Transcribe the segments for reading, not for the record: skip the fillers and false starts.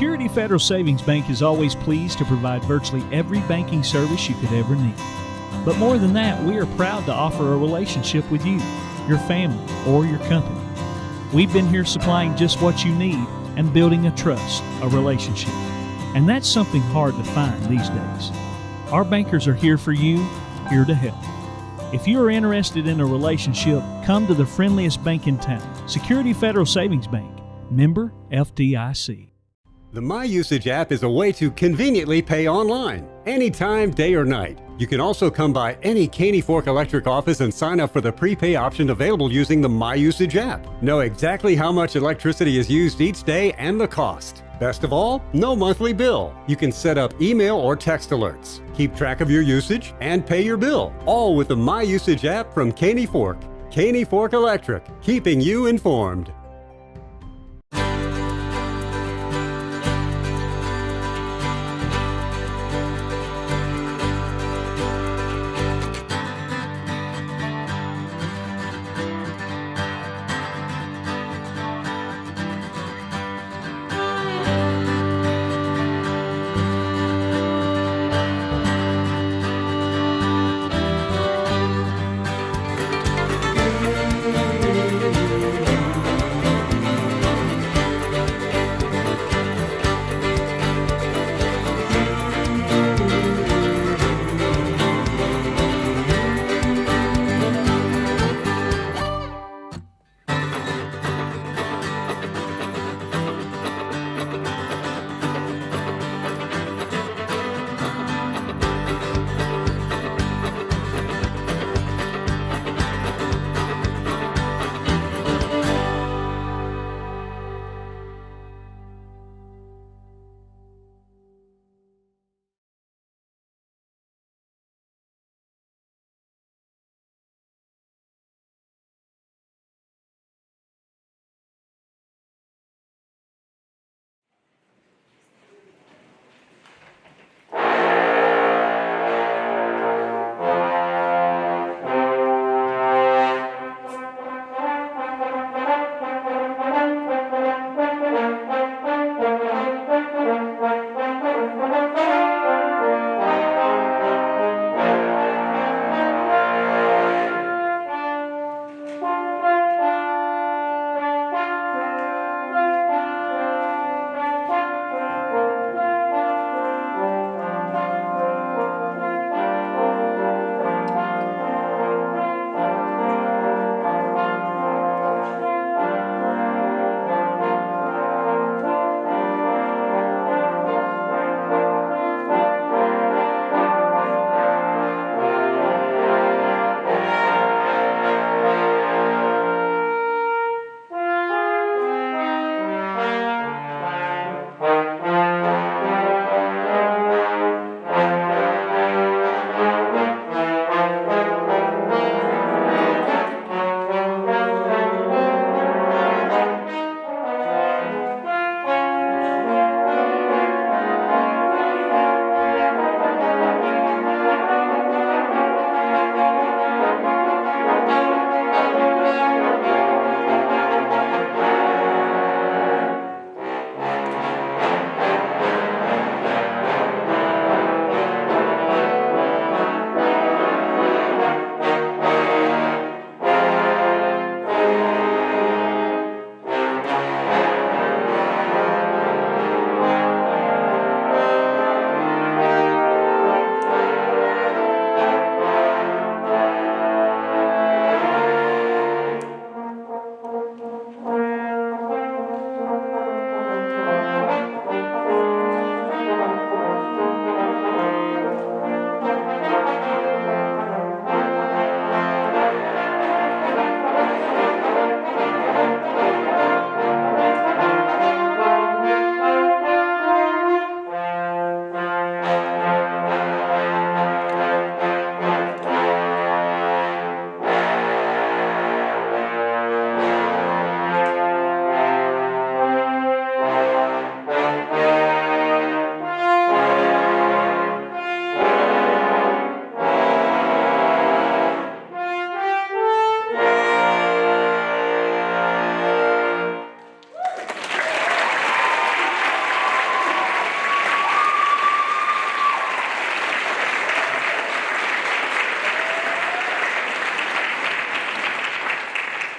Security Federal Savings Bank is always pleased to provide virtually every banking service you could ever need. But more than that, we are proud to offer a relationship with you, your family, or your company. We've been here supplying just what you need and building a trust, a relationship. And that's something hard to find these days. Our bankers are here for you, here to help. If you are interested in a relationship, come to the friendliest bank in town, Security Federal Savings Bank, member FDIC. The My Usage app is a way to conveniently pay online, anytime, day or night. You can also come by any Caney Fork Electric office and sign up for the prepay option available using the My Usage app. Know exactly how much electricity is used each day and the cost. Best of all, no monthly bill. You can set up email or text alerts, keep track of your usage, and pay your bill, all with the My Usage app from Caney Fork. Caney Fork Electric, keeping you informed.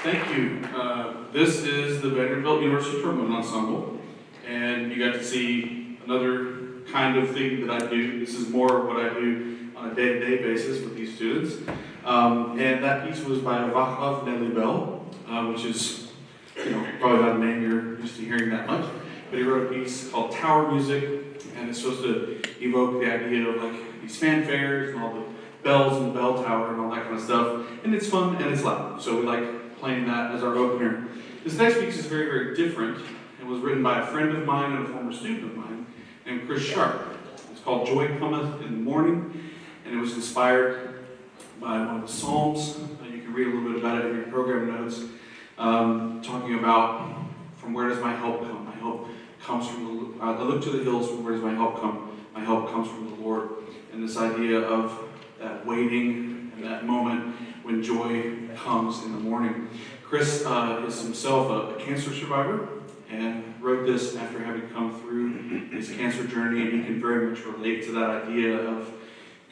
Thank you. This is the Vanderbilt University Trombone Ensemble, and you got to see another kind of thing that I do. This is more what I do on a day-to-day basis with these students. And that piece was by Vaclav Nelibel, which is, probably not a name you're used to hearing that much, but he wrote a piece called Tower Music, and it's supposed to evoke the idea of like these fanfares and all the bells and the bell tower and all that kind of stuff. And it's fun and it's loud, so we like playing that as our opener. This next piece is very, very different. It was written by a friend of mine and a former student of mine named Chris Sharp. It's called Joy Cometh in the Morning, and it was inspired by one of the Psalms. You can read a little bit about it in your program notes, talking about from where does my help come? My help comes from the I look to the hills, from where does my help come? My help comes from the Lord. And this idea of that waiting and that moment when joy comes in the morning. Chris is himself a cancer survivor and wrote this after having come through his cancer journey, and he can very much relate to that idea of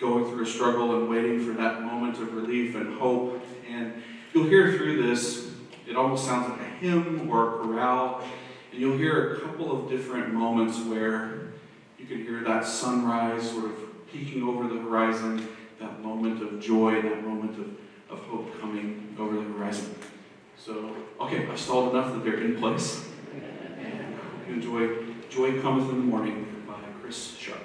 going through a struggle and waiting for that moment of relief and hope. And you'll hear through this, it almost sounds like a hymn or a chorale, and you'll hear a couple of different moments where you can hear that sunrise sort of peeking over the horizon, that moment of joy, that moment of hope coming over the horizon. So, okay, I've stalled enough that they're in place. And I hope you enjoy Joy Cometh in the Morning by Chris Sharp.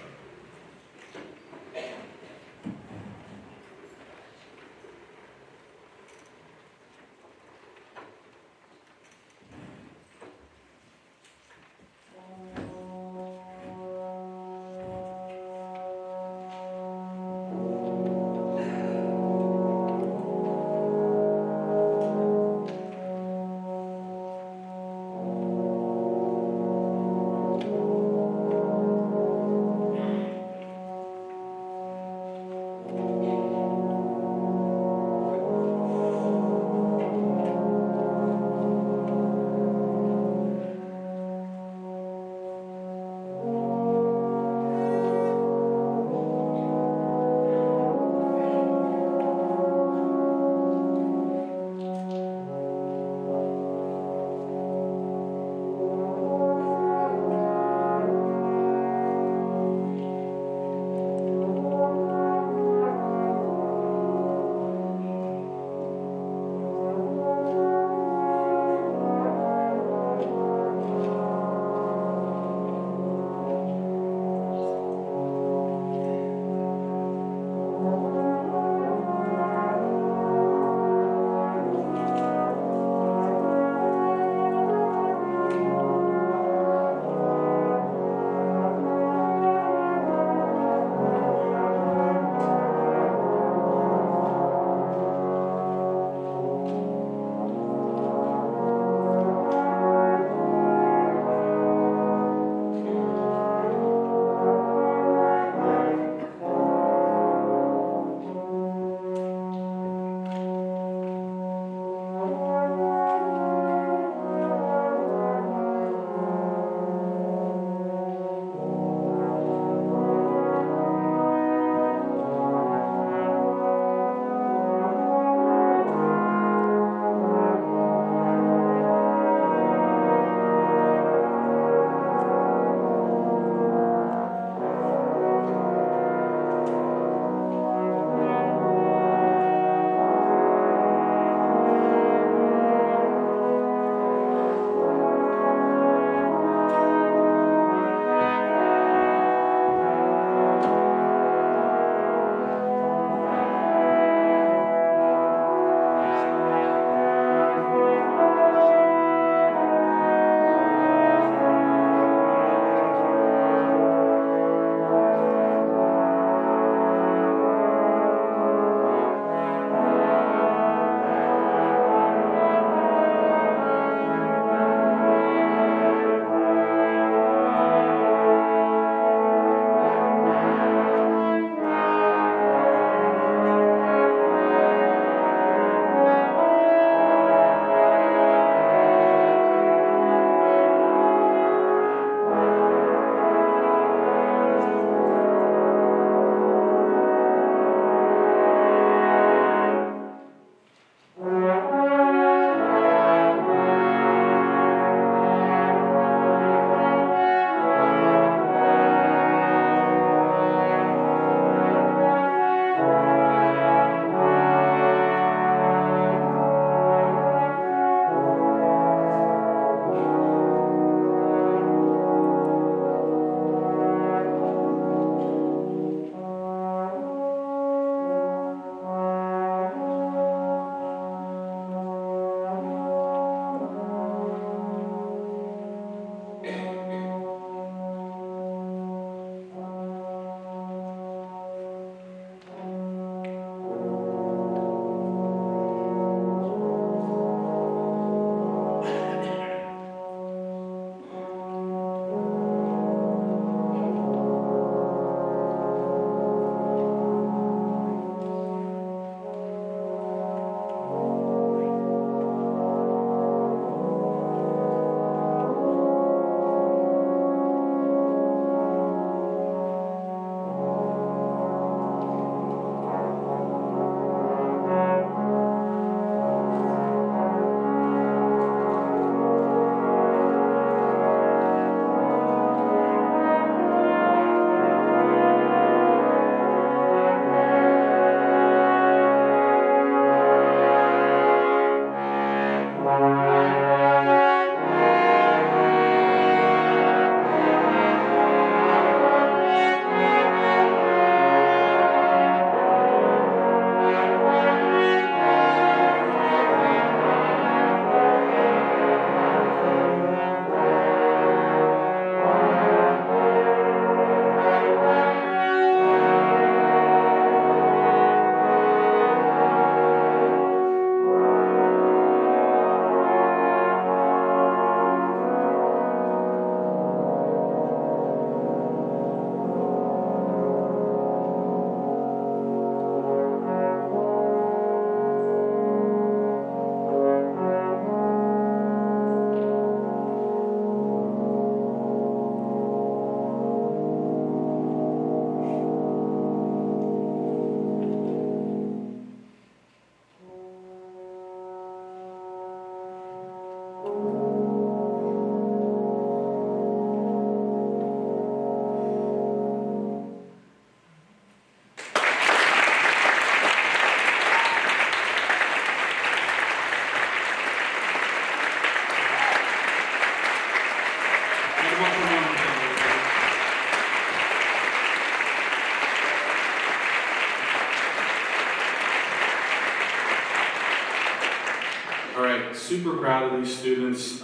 super proud of these students.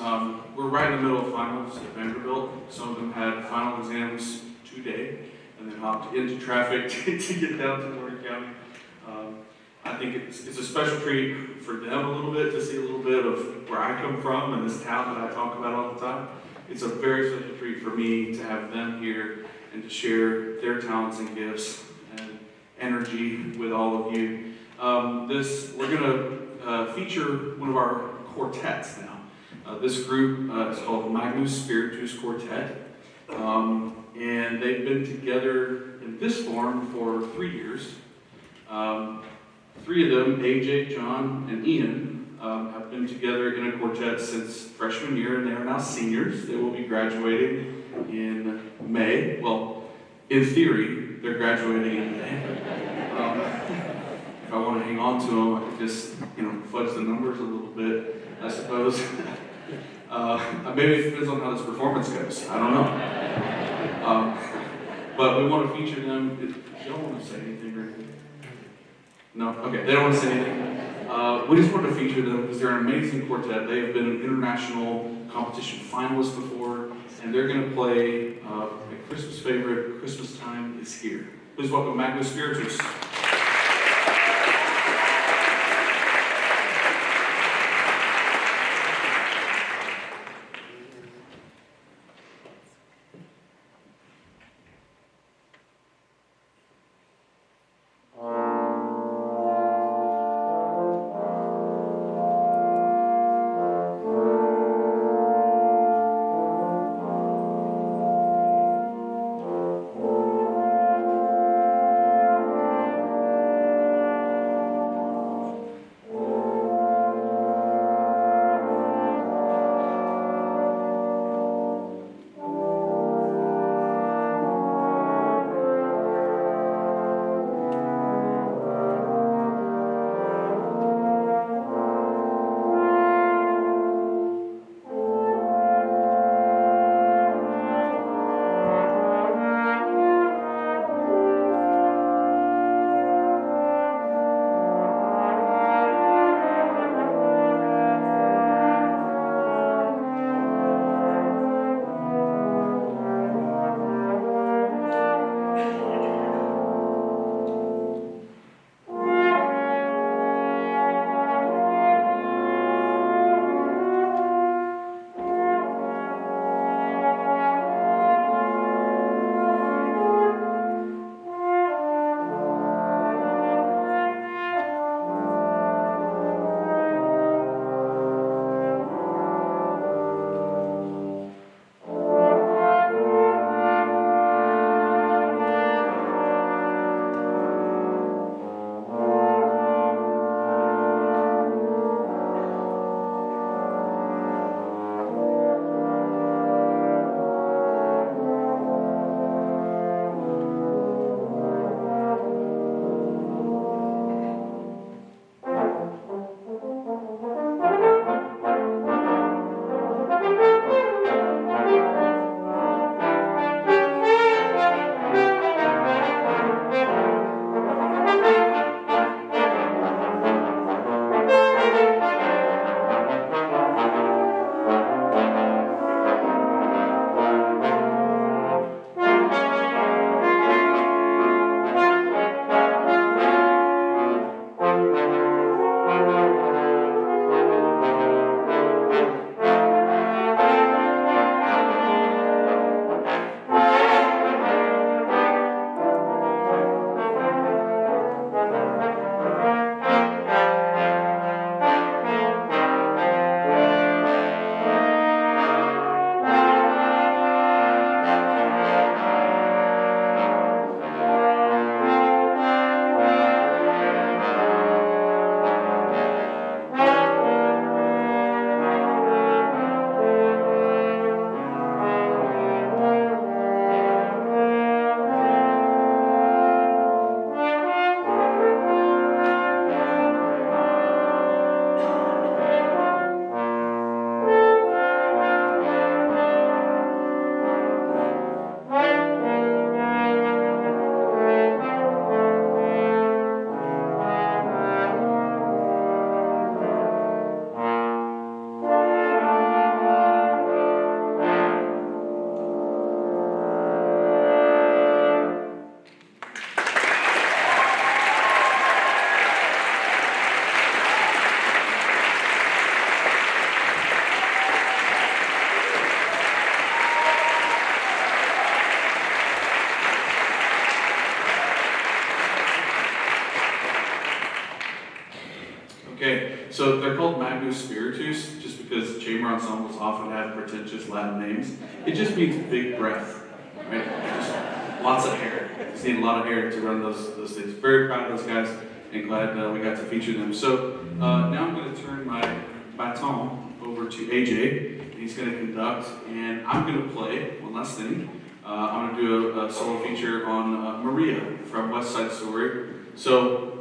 We're right in the middle of finals at Vanderbilt. Some of them had final exams today and then hopped into traffic to get down to Warren County. I think it's a special treat for them a little bit to see a little bit of where I come from and this town that I talk about all the time. It's a very special treat for me to have them here and to share their talents and gifts and energy with all of you. We're going to feature one of our quartets now. This group is called Magnus Spiritus Quartet, and they've been together in this form for 3 years. 3 of them, AJ, John, and Ian, have been together in a quartet since freshman year, and they are now seniors. They will be graduating in May. Well, in theory, they're graduating in May. If I want to hang on to them, I could just, fudge the numbers a little bit, I suppose. Maybe it depends on how this performance goes. I don't know. But we want to feature them. Do y'all want to say anything or anything? No? Okay, they don't want to say anything. We just wanted to feature them because they're an amazing quartet. They have been an international competition finalist before, and they're going to play a Christmas favorite, Christmas Time is Here. Please welcome Magnus Spiritus. Okay, so they're called Magnus Spiritus, just because chamber ensembles often have pretentious Latin names. It just means big breath, right? Just lots of hair. Just need a lot of hair to run those things. Very proud of those guys, and glad we got to feature them. So now I'm going to turn my baton over to AJ. He's going to conduct, and I'm going to play one last thing. I'm going to do a solo feature on Maria from West Side Story. So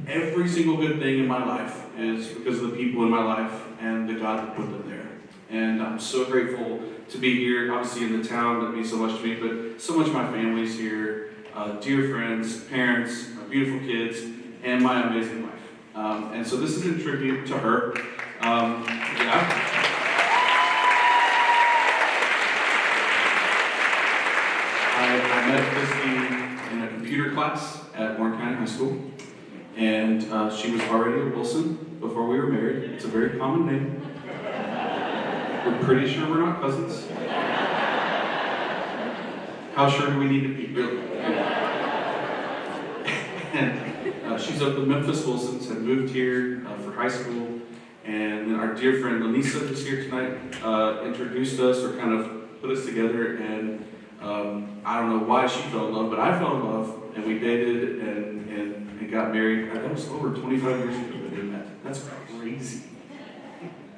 every single good thing in my life is because of the people in my life and the God that put them there. And I'm so grateful to be here, obviously in the town that means so much to me, but so much of my family's here, dear friends, parents, my beautiful kids, and my amazing wife. And so this is in tribute to her. I met Christy in a computer class at Warren County High School, and she was already a Wilson before we were married. It's a very common name. We're pretty sure we're not cousins. How sure do we need to be, really? And she's up with Memphis Wilsons, had moved here for high school, and then our dear friend Lanisa, who's here tonight, introduced us or kind of put us together, and I don't know why she fell in love, but I fell in love, and we dated and got married. That was over 25 years ago that we met. That's crazy.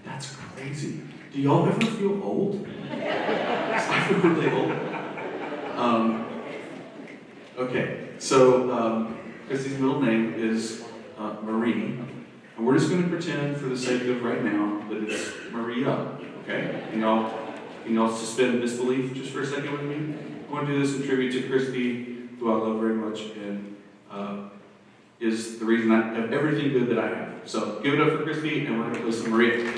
That's crazy. Do y'all ever feel old? I feel really old. Okay, so Christy's middle name is Marie, and we're just going to pretend for the sake of right now that it's Maria, okay? Can y'all suspend disbelief just for a second with me? I want to do this in tribute to Christy, who I love very much, and is the reason I have everything good that I have. So give it up for Christy, and we're going to play some Maria.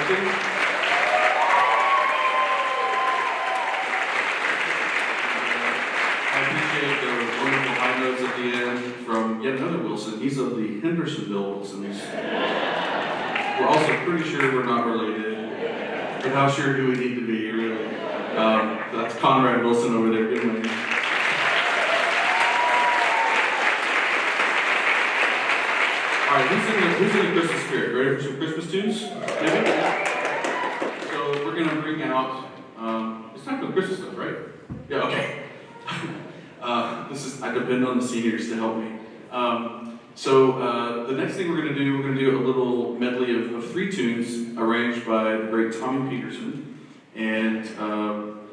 Wilson. I appreciate the wonderful high notes at the end from yet another Wilson. He's of the Hendersonville Wilsons. We're also pretty sure we're not related, but how sure do we need to be, really? That's Conrad Wilson over there. Good morning. All right, who's in the Christmas spirit? Ready for some Christmas tunes? Maybe? So we're going to bring out, it's time for the Christmas stuff, right? Yeah, okay. I depend on the seniors to help me. So the next thing we're going to do a little medley of 3 tunes arranged by the great Tommy Peterson. And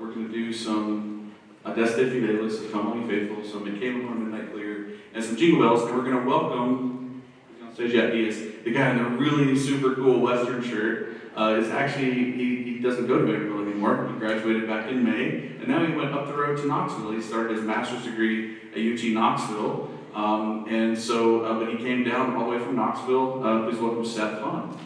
we're going to do some Adeste Fidelis, of Come On Ye Faithful, some McCabe on Midnight Clear, and some Jingle Bells. And we're going to welcome, on stage, yeah, he is the guy in the really super cool Western shirt. Is actually, he doesn't go to Vanderbilt anymore. He graduated back in May, and now he went up the road to Knoxville. He started his master's degree at UT Knoxville, but he came down all the way from Knoxville. Please welcome Seth Fun.